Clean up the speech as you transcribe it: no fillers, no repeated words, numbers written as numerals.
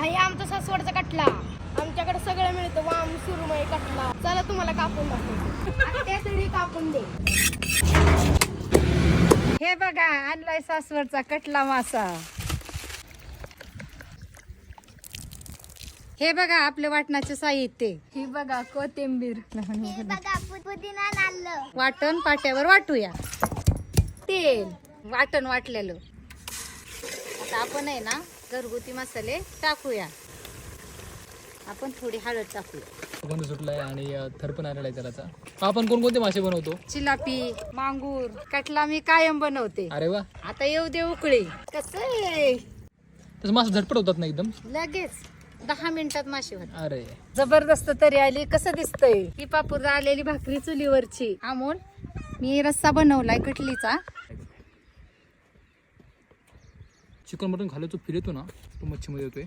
हाय आमचा सासवडचा कटला. आमच्याकडे सगळं मिळतं, वाम, सुरमई, कटला. चला तुम्हाला कापून दाखवते. त्या तरी कापून दे. हे बघा आणलाय सासवडचा कटला मासा. हे बघा आपले वाटणाचे साहित्य. ही बघा कोथिंबीर. पुदिना नाल्लं. वाटण पाट्यावर वाटूया. तेल वाटण वाटलेलं. आता आपण आहे ना घरगुती मसाले टाकूया. आपण थोडी हळद टाकूया. बंद सुटलाय आणि थर पण आलेला आहे त्याचा. आपण कोणकोणते मासे बनवतो? चिलापी, मांगूर, कटला मी कायम बनवते. अरे वा, आता येऊ दे उकळी. कसं आहे तसं मासे झटपट होतात ना एकदम. लगेच 10 मिनिटात माशी होत. अरे जबरदस्त तरी आली. कसं दिसतंय ही पापूर आलेली भाकरी चुलीवरची. अमोल मी रस्सा बनवलाय कटलीचा. चिकन मटन खाल्लं तो फिरतो ना, तो मच्छीमध्ये येतोय.